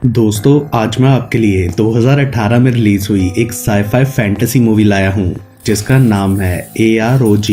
दोस्तों, आज मैं आपके लिए 2018 में रिलीज हुई एक साईफाई फैंटेसी मूवी लाया हूँ जिसका नाम है AROG।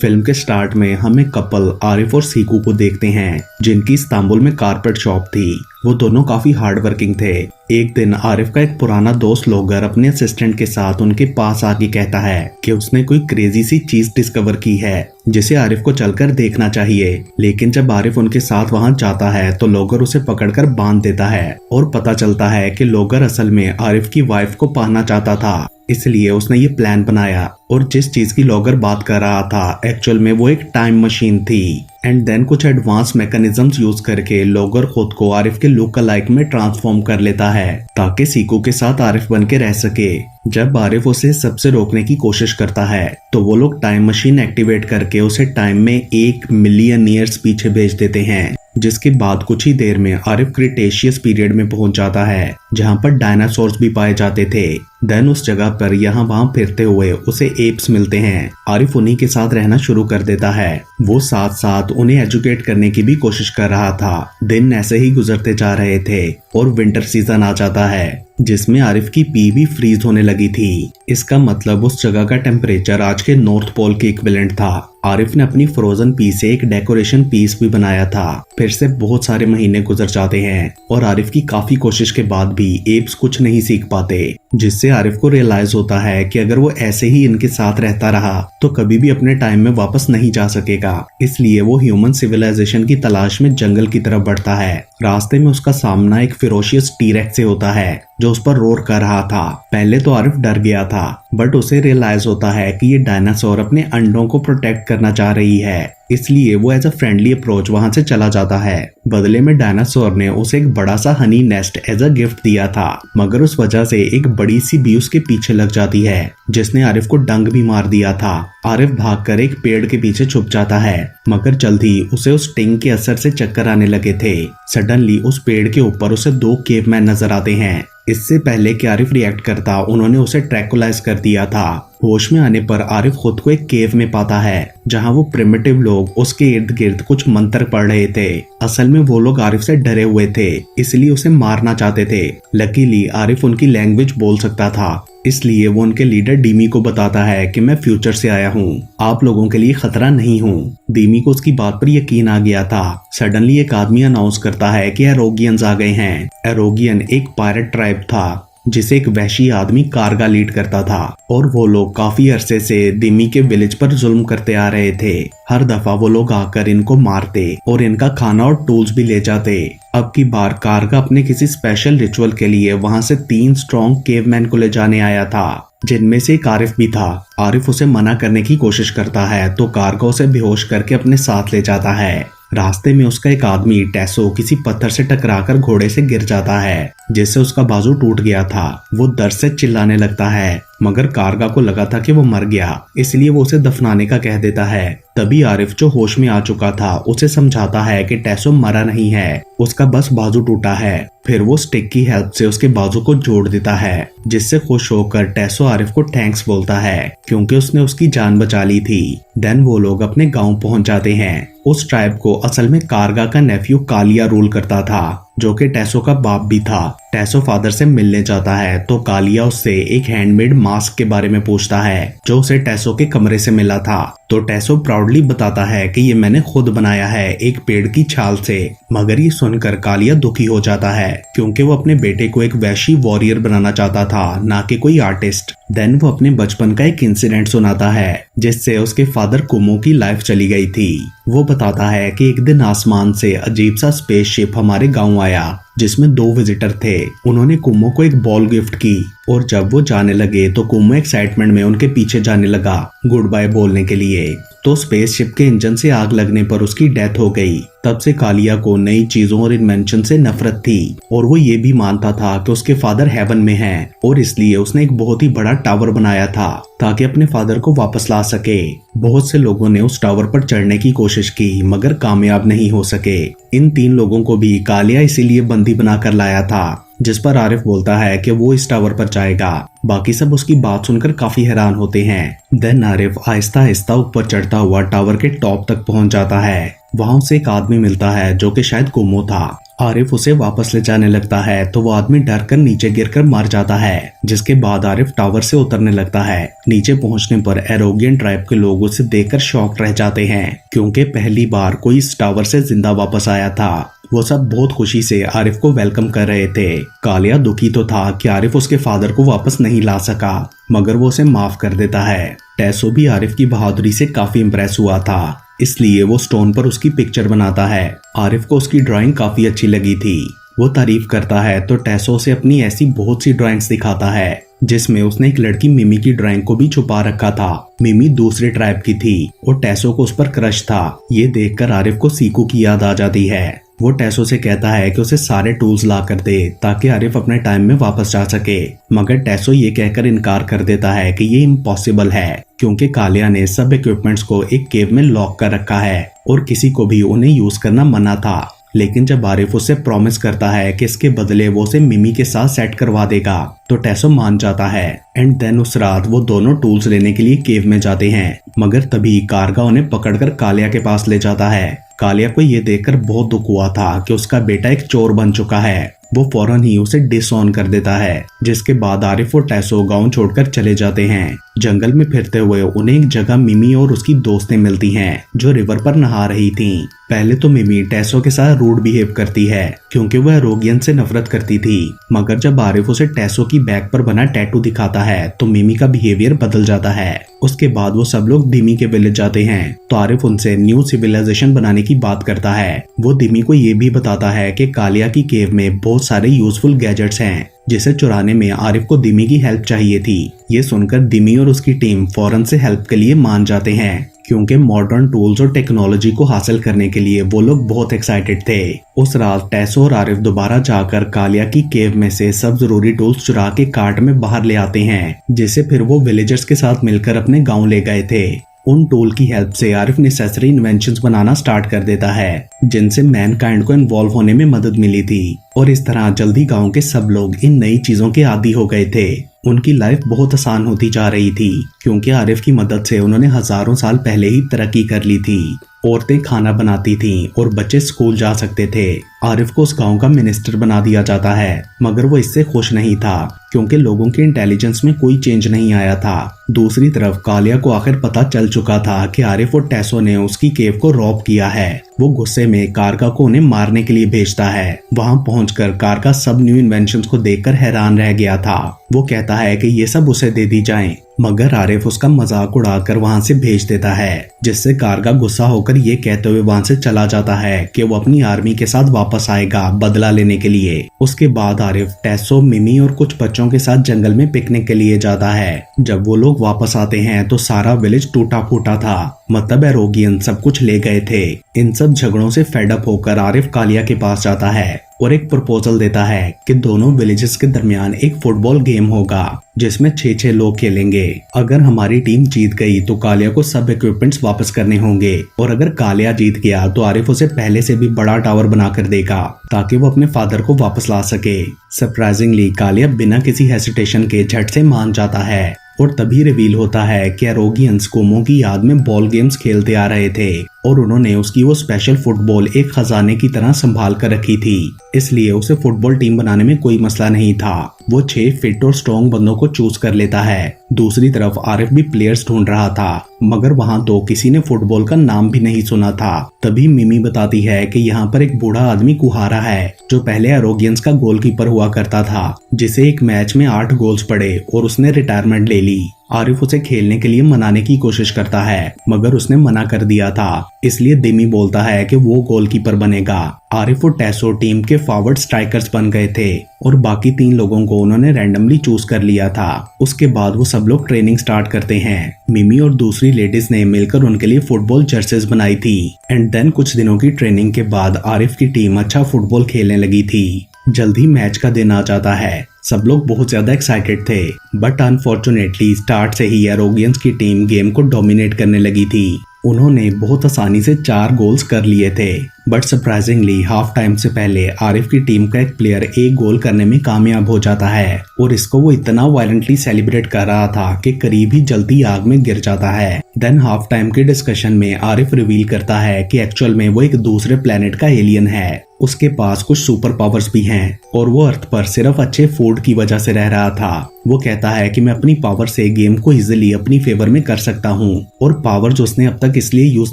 फिल्म के स्टार्ट में हम एक कपल आरिफ और सीकू को देखते हैं जिनकी इस्तांबुल में कारपेट शॉप थी। वो दोनों काफी हार्ड वर्किंग थे। एक दिन आरिफ का एक पुराना दोस्त लोगर अपने असिस्टेंट के साथ उनके पास आके कहता है कि उसने कोई क्रेजी सी चीज डिस्कवर की है जिसे आरिफ को चलकर देखना चाहिए। लेकिन जब आरिफ उनके साथ वहां जाता है तो लोगर उसे पकड़कर बांध देता है और पता चलता है कि लोगर असल में आरिफ की वाइफ को पाना चाहता था, इसलिए उसने ये प्लान बनाया। और जिस चीज की लोगर बात कर रहा था एक्चुअल में वो एक टाइम मशीन थी। एंड देन कुछ एडवांस मैकेनिज्म्स यूज करके लोगर खुद को आरिफ के लुक अलाइक में ट्रांसफॉर्म कर लेता है ताकि सीकू के साथ आरिफ बन के रह सके। जब आरिफ उसे सबसे रोकने की कोशिश करता है तो वो लोग टाइम मशीन एक्टिवेट करके उसे टाइम में 1 मिलियन ईयर्स पीछे भेज देते हैं, जिसके बाद कुछ ही देर में आरिफ क्रिटेशियस पीरियड में पहुंच जाता है जहां पर डायनासोर्स भी पाए जाते थे। देन उस जगह पर यहाँ वहां फिरते हुए उसे एप्स मिलते हैं। आरिफ उन्हीं के साथ रहना शुरू कर देता है। वो साथ साथ उन्हें एजुकेट करने की भी कोशिश कर रहा था। दिन ऐसे ही गुजरते जा रहे थे और विंटर सीजन आ जाता है जिसमें आरिफ की पी भी फ्रीज होने लगी थी। इसका मतलब उस जगह का टेम्परेचर आज के नॉर्थ पोल के इक्विवेलेंट था। आरिफ ने अपनी फ्रोजन पी से एक डेकोरेशन पीस भी बनाया था। फिर से बहुत सारे महीने गुजर जाते हैं और आरिफ की काफी कोशिश के बाद भी एप्स कुछ नहीं सीख पाते, जिससे आरिफ को रियलाइज होता है कि अगर वो ऐसे ही इनके साथ रहता रहा तो कभी भी अपने टाइम में वापस नहीं जा सकेगा। इसलिए वो ह्यूमन सिविलाइजेशन की तलाश में जंगल की तरफ बढ़ता है। रास्ते में उसका सामना एक फिरोशियस टीरेक्स से होता है जो उस पर रोर कर रहा था। पहले तो आरिफ डर गया था बट उसे रियलाइज होता है कि ये डायनासोर अपने अंडों को प्रोटेक्ट करना चाह रही है, इसलिए वो एज अ फ्रेंडली अप्रोच वहां से चला जाता है। बदले में डायनासोर ने उसे एक बड़ा सा honey nest as a gift दिया था, मगर उस वजह से एक बड़ी सी बी उसके पीछे लग जाती है जिसने आरिफ को डंक भी मार दिया था। आरिफ भागकर एक पेड़ के पीछे छुप जाता है मगर जल्द ही उसे उस स्टिंग के असर से चक्कर आने लगे थे। सडनली उस पेड़ के ऊपर उसे 2 केवमैन नजर आते हैं। इससे पहले कि आरिफ रिएक्ट करता उन्होंने उसे ट्रैंकुलाइज कर दिया था। होश में आने पर आरिफ खुद को एक केव में पाता है जहां वो प्रिमिटिव लोग उसके इर्द गिर्द कुछ मंत्र पढ़ रहे थे। असल में वो लोग आरिफ से डरे हुए थे इसलिए उसे मारना चाहते थे। लकीली आरिफ उनकी लैंग्वेज बोल सकता था, इसलिए वो उनके लीडर डीमी को बताता है कि मैं फ्यूचर से आया हूँ, आप लोगों के लिए खतरा नहीं हूँ। डीमी को उसकी बात पर यकीन आ गया था। सडनली एक आदमी अनाउंस करता है कि एरोगियंस आ गए हैं। एरोगियन एक पायरेट ट्राइब था जिसे एक वहशी आदमी कारगा लीड करता था और वो लोग काफी अरसे से दिमी के विलेज पर जुल्म करते आ रहे थे। हर दफा वो लोग आकर इनको मारते और इनका खाना और टूल्स भी ले जाते। अब की बार कारगा अपने किसी स्पेशल रिचुअल के लिए वहां से 3 स्ट्रॉन्ग केवमैन को ले जाने आया था जिनमें से एक आरिफ भी था। आरिफ उसे मना करने की कोशिश करता है तो कारगा उसे बेहोश करके अपने साथ ले जाता है। रास्ते में उसका एक आदमी टैसो किसी पत्थर से टकराकर घोड़े से गिर जाता है जिससे उसका बाजू टूट गया था। वो दर्द से चिल्लाने लगता है मगर कारगा को लगा था कि वो मर गया, इसलिए वो उसे दफनाने का कह देता है। तभी आरिफ जो होश में आ चुका था उसे समझाता है कि टैसो मरा नहीं है, उसका बस बाजू टूटा है। फिर वो स्टिक की हेल्प से उसके बाजू को जोड़ देता है जिससे खुश होकर टैसो आरिफ को थैंक्स बोलता है क्योंकि उसने उसकी जान बचा ली थी। देन वो लोग अपने गांव पहुंच जाते हैं। उस ट्राइब को असल में कारगा का नेफ्यू कालिया रूल करता था जो कि टैसो का बाप भी था। टैसो फादर से मिलने जाता है तो कालिया उससे एक हैंडमेड मास्क के बारे में पूछता है जो उसे टैसो के कमरे से मिला था। तो टैसो प्राउडली बताता है कि ये मैंने खुद बनाया है एक पेड़ की छाल से। मगर ये सुनकर कालिया दुखी हो जाता है क्योंकि वो अपने बेटे को एक वैशी वॉरियर बनाना चाहता था, ना कि कोई आर्टिस्ट। देन वो अपने बचपन का एक इंसिडेंट सुनाता है जिससे उसके फादर कुमो की लाइफ चली गई थी। वो बताता है कि एक दिन आसमान से अजीब सा स्पेसशिप हमारे गांव आया जिसमें 2 विजिटर थे। उन्होंने कुमो को एक बॉल गिफ्ट की और जब वो जाने लगे तो कुमो एक्साइटमेंट में उनके पीछे जाने लगा गुड बाय बोलने के लिए। तो स्पेसशिप के इंजन से आग लगने पर उसकी डेथ हो गई। तब से कालिया को नई चीजों और इन्वेंशन से नफरत थी और वो ये भी मानता था कि उसके फादर हेवन में हैं और इसलिए उसने एक बहुत ही बड़ा टावर बनाया था ताकि अपने फादर को वापस ला सके। बहुत से लोगों ने उस टावर पर चढ़ने की कोशिश की मगर कामयाब नहीं हो सके। इन 3 लोगों को भी कालिया इसीलिए बंदी बनाकर लाया था, जिस पर आरिफ बोलता है कि वो इस टावर पर जाएगा। बाकी सब उसकी बात सुनकर काफी हैरान होते हैं। देन आरिफ आहिस्ता आहिस्ता ऊपर चढ़ता हुआ टावर के टॉप तक पहुंच जाता है। वहाँ उसे एक आदमी मिलता है जो कि शायद गुमो था। आरिफ उसे वापस ले जाने लगता है तो वो आदमी डर कर नीचे गिरकर मर जाता है, जिसके बाद आरिफ टावर से उतरने लगता है। नीचे पहुंचने पर एरोगियन ट्राइब के लोग उसे देखकर शॉक रह जाते हैं, क्योंकि पहली बार कोई इस टावर से जिंदा वापस आया था। वो सब बहुत खुशी से आरिफ को वेलकम कर रहे थे। कालिया दुखी तो था कि आरिफ उसके फादर को वापस नहीं ला सका, मगर वो उसे माफ कर देता है। टेसो भी आरिफ की बहादुरी से काफी इम्प्रेस हुआ था, इसलिए वो स्टोन पर उसकी पिक्चर बनाता है। आरिफ को उसकी ड्राइंग काफी अच्छी लगी थी। वो तारीफ करता है तो टेसो से अपनी ऐसी बहुत सी ड्राइंग्स दिखाता है, जिसमें उसने एक लड़की मिमी की ड्राइंग को भी छुपा रखा था। मिमी दूसरे ट्राइब की थी और टेसो को उस पर क्रश था। ये देखकर आरिफ को सीकू की याद आ जाती है। वो टेसो से कहता है कि उसे सारे टूल्स ला कर दे ताकि आरिफ अपने टाइम में वापस जा सके, मगर टेसो ये कहकर इनकार कर देता है कि ये इम्पॉसिबल है, क्योंकि कालिया ने सब इक्विपमेंट्स को एक केव में लॉक कर रखा है और किसी को भी उन्हें यूज करना मना था। लेकिन जब आरिफ उसे प्रॉमिस करता है कि इसके बदले वो उसे मिमी के साथ सेट करवा देगा, तो टेसो मान जाता है। एंड देन उस रात वो दोनों टूल्स लेने के लिए केव में जाते हैं, मगर तभी कारगा उन्हें पकड़कर कालिया के पास ले जाता है। कालिया को ये देखकर बहुत दुख हुआ था कि उसका बेटा एक चोर बन चुका है। वो फौरन ही उसे डिसऑन कर देता है, जिसके बाद आरिफ और टेसो गांव छोड़कर चले जाते हैं। जंगल में फिरते हुए उन्हें एक जगह मिमी और उसकी दोस्तें मिलती हैं, जो रिवर पर नहा रही थीं। पहले तो मिमी टेसो के साथ रूड बिहेव करती है, क्योंकि वह रोगियन से नफरत करती थी, मगर जब आरिफ उसे टेसो की बैक पर बना टैटू दिखाता है तो मिमी का बिहेवियर बदल जाता है। उसके बाद वो सब लोग दिमी के विलेज जाते हैं तो आरिफ उनसे न्यू सिविलाइजेशन बनाने की बात करता है। वो दिमी को ये भी बताता है कि कालिया की केव में बहुत सारे यूजफुल गैजेट्स हैं, जिसे चुराने में आरिफ को दिमी की हेल्प चाहिए थी। ये सुनकर दिमी और उसकी टीम फौरन से हेल्प के लिए मान जाते हैं, क्योंकि मॉडर्न टूल्स और टेक्नोलॉजी को हासिल करने के लिए वो लोग बहुत एक्साइटेड थे। उस रात टेसो और आरिफ दोबारा जाकर कालिया की केव में से सब जरूरी टूल्स चुरा के कार्ट में बाहर ले आते हैं, जिसे फिर वो विलेजर्स के साथ मिलकर अपने गांव ले गए थे। उन टूल की हेल्प से आरिफ नेसेसरी इन्वेंशंस बनाना स्टार्ट कर देता है, जिनसे मैनकाइंड को इन्वॉल्व होने में मदद मिली थी। और इस तरह जल्दी गांव के सब लोग इन नई चीजों के आदी हो गए थे। उनकी लाइफ बहुत आसान होती जा रही थी, क्योंकि आरिफ की मदद से उन्होंने हजारों साल पहले ही तरक्की कर ली थी। औरतें खाना बनाती थीं और बच्चे स्कूल जा सकते थे। आरिफ को उस गांव का मिनिस्टर बना दिया जाता है, मगर वो इससे खुश नहीं था, क्योंकि लोगों के इंटेलिजेंस में कोई चेंज नहीं आया था। दूसरी तरफ कालिया को आखिर पता चल चुका था कि आरिफ और टेसो ने उसकी केव को रॉब किया है। वो गुस्से में कारगा को उन्हें मारने के लिए भेजता है। वहां पहुंचकर कारगा सब न्यू इन्वेंशंस को देखकर हैरान रह गया था। वो कहता है कि ये सब उसे दे दी जाएं, मगर आरिफ उसका मजाक उड़ाकर वहां से भेज देता है, जिससे कारगा गुस्सा होकर ये कहते हुए वहां से चला जाता है कि वो अपनी आर्मी के साथ वापस आएगा बदला लेने के लिए। उसके बाद आरिफ टेसो, मिमी और कुछ बच्चों के साथ जंगल में पिकनिक के लिए जाता है। जब वो लोग वापस आते हैं तो सारा विलेज टूटा फूटा था, मतलब एरोगियन सब कुछ ले गए थे। इन सब झगड़ों से फेडअप होकर आरिफ कालिया के पास जाता है और एक प्रपोजल देता है कि दोनों विलेजेस के दरमियान एक फुटबॉल गेम होगा, जिसमें 6-6 लोग खेलेंगे। अगर हमारी टीम जीत गई तो कालिया को सब इक्विपमेंट्स वापस करने होंगे, और अगर कालिया जीत गया तो आरिफ उसे पहले से भी बड़ा टावर बनाकर देगा, ताकि वो अपने फादर को वापस ला सके। सरप्राइजिंगली कालिया बिना किसी हेसिटेशन के झट से मान जाता है, और तभी रिवील होता है कि एरोगियंस कोमो की याद में बॉल गेम्स खेलते आ रहे थे, और उन्होंने उसकी वो स्पेशल फुटबॉल एक खजाने की तरह संभाल कर रखी थी, इसलिए उसे फुटबॉल टीम बनाने में कोई मसला नहीं था। वो 6 फिट और स्ट्रॉन्ग बंदों को चूज कर लेता है। दूसरी तरफ आरिफ भी प्लेयर्स ढूंढ रहा था, मगर वहां तो किसी ने फुटबॉल का नाम भी नहीं सुना था। तभी मिमी बताती है कि यहाँ पर एक बूढ़ा आदमी कुहारा है, जो पहले एरोगियंस का गोलकीपर हुआ करता था, जिसे एक मैच में 8 गोल्स पड़े और उसने रिटायरमेंट ले ली। आरिफ उसे खेलने के लिए मनाने की कोशिश करता है, मगर उसने मना कर दिया था, इसलिए दिमी बोलता है कि वो गोलकीपर बनेगा। आरिफ और टेसो टीम के फॉरवर्ड स्ट्राइकर्स बन गए थे, और बाकी 3 लोगों को उन्होंने रैंडमली चूज कर लिया था। उसके बाद वो सब लोग ट्रेनिंग स्टार्ट करते हैं। मिमी और दूसरी लेडीज ने मिलकर उनके लिए फुटबॉल जर्सीज बनाई थी। एंड देन कुछ दिनों की ट्रेनिंग के बाद आरिफ की टीम अच्छा फुटबॉल खेलने लगी थी। जल्दी मैच का दिन आ जाता है। सब लोग बहुत ज्यादा एक्साइटेड थे, बट अनफॉर्चुनेटली स्टार्ट से ही एरोगियंस की टीम गेम को डोमिनेट करने लगी थी। उन्होंने बहुत आसानी से 4 गोल्स कर लिए थे। बट सरप्राइजिंगली हाफ टाइम से पहले आरिफ की टीम का एक प्लेयर एक गोल करने में कामयाब हो जाता है और इसको वो इतना वायलेंटली सेलिब्रेट कर रहा था कि करीब ही जलती आग में गिर जाता है। देन हाफ टाइम के डिस्कशन में आरिफ रिवील करता है कि एक्चुअल में वो एक दूसरे प्लेनेट का एलियन है, उसके पास कुछ सुपर पावर्स भी हैं और वो अर्थ पर सिर्फ अच्छे फूड की वजह से रह रहा था। वो कहता है कि मैं अपनी पावर से गेम को इजीली अपनी फेवर में कर सकता हूँ और पावर्स उसने अब तक इसलिए यूज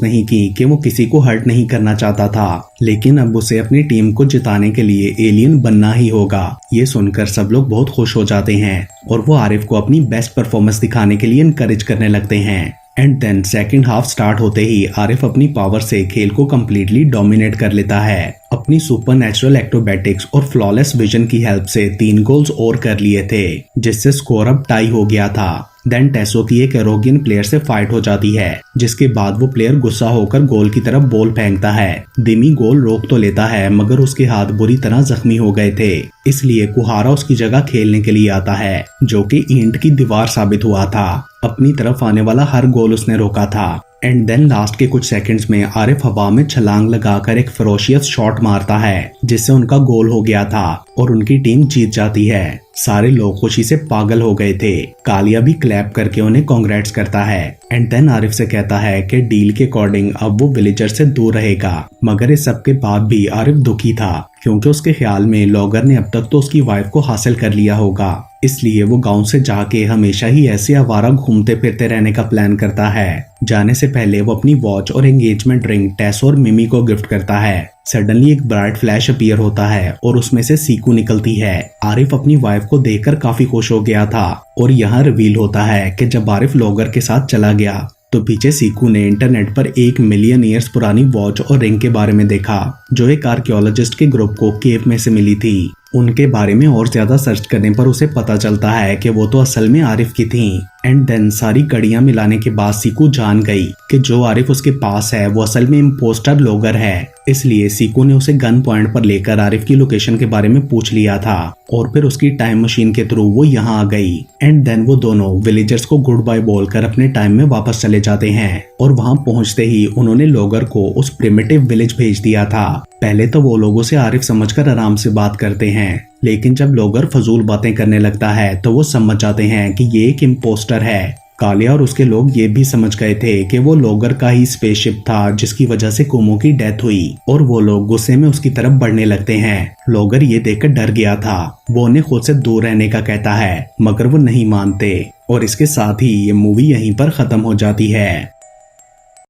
नहीं की कि वो किसी को हर्ट नहीं करना चाहता था, लेकिन अब उसे अपनी टीम को जिताने के लिए एलियन बनना ही होगा। ये सुनकर सब लोग बहुत खुश हो जाते हैं और वो आरिफ को अपनी बेस्ट परफॉर्मेंस दिखाने के लिए इनकरेज करने लगते हैं। And then second half start होते ही आरिफ अपनी पावर से खेल को कम्प्लीटली डोमिनेट कर लेता है। अपनी सुपर नेचुरल एक्रोबैटिक्स और फ्लॉलेस विजन की हेल्प से 3 गोल्स और कर लिए थे, जिससे स्कोर अब टाई हो गया था। देन टेसो की एक एरोगियन प्लेयर से फाइट हो जाती है, जिसके बाद वो प्लेयर गुस्सा होकर गोल की तरफ बॉल फेंकता है। दिमी गोल रोक तो लेता है मगर उसके हाथ बुरी तरह जख्मी हो गए थे, इसलिए कुहारा उसकी जगह खेलने के लिए आता है, जो कि ईंट की दीवार साबित हुआ था। अपनी तरफ आने वाला हर गोल उसने रोका था। एंड देन लास्ट के कुछ सेकंड्स में आरिफ हवा में छलांग लगाकर एक फेरोशियस शॉट मारता है, जिससे उनका गोल हो गया था और उनकी टीम जीत जाती है। सारे लोग खुशी से पागल हो गए थे। कालिया भी क्लैप करके उन्हें कांग्रेट्स करता है। एंड देन आरिफ से कहता है कि डील के अकॉर्डिंग अब वो विलेजर से दूर रहेगा, मगर इस सब के बाद भी आरिफ दुखी था, क्योंकि उसके ख्याल में लॉगर ने अब तक तो उसकी वाइफ को हासिल कर लिया होगा, इसलिए वो गांव से जाके हमेशा ही ऐसे आवारा घूमते फिरते रहने का प्लान करता है। जाने से पहले वो अपनी वॉच और एंगेजमेंट रिंग टेस और मिमी को गिफ्ट करता है। सडनली एक ब्राइट फ्लैश अपीयर होता है और उसमें से सीकू निकलती है। आरिफ अपनी वाइफ को देखकर काफी खुश हो गया था और यहाँ रिवील होता है कि जब आरिफ लॉगर के साथ चला गया तो पीछे सीकू ने इंटरनेट पर 1 मिलियन ईयर्स पुरानी वॉच और रिंग के बारे में देखा, जो एक आर्कियोलॉजिस्ट के ग्रुप को केव में से मिली थी। उनके बारे में और ज्यादा सर्च करने पर उसे पता चलता है कि वो तो असल में आरिफ की थी। एंड देन सारी कड़ियां मिलाने के बाद सीकू जान गई कि जो आरिफ उसके पास है वो असल में इम्पोस्टर लॉगर है, इसलिए सीकू ने उसे गन पॉइंट पर लेकर आरिफ की लोकेशन के बारे में पूछ लिया था और फिर उसकी टाइम मशीन के थ्रू वो यहाँ आ गई। एंड देन वो दोनों विलेजर्स को गुड बाय बोलकर अपने टाइम में वापस चले जाते हैं और वहां पहुंचते ही उन्होंने लॉगर को उस प्रिमिटिव विलेज भेज दिया था। पहले तो वो लोगों से आरिफ समझकर आराम से बात करते हैं, लेकिन जब लॉगर फजूल बातें करने लगता है तो वो समझ जाते हैं कि ये एक इम्पोस्टर है। कालिया और उसके लोग ये भी समझ गए थे कि वो लॉगर का ही स्पेसशिप था जिसकी वजह से कुमो की डेथ हुई और वो लोग गुस्से में उसकी तरफ बढ़ने लगते हैं। लॉगर ये देखकर डर गया था। वो उन्हें खुद से दूर रहने का कहता है, मगर वो नहीं मानते और इसके साथ ही ये मूवी यहीं पर खत्म हो जाती है।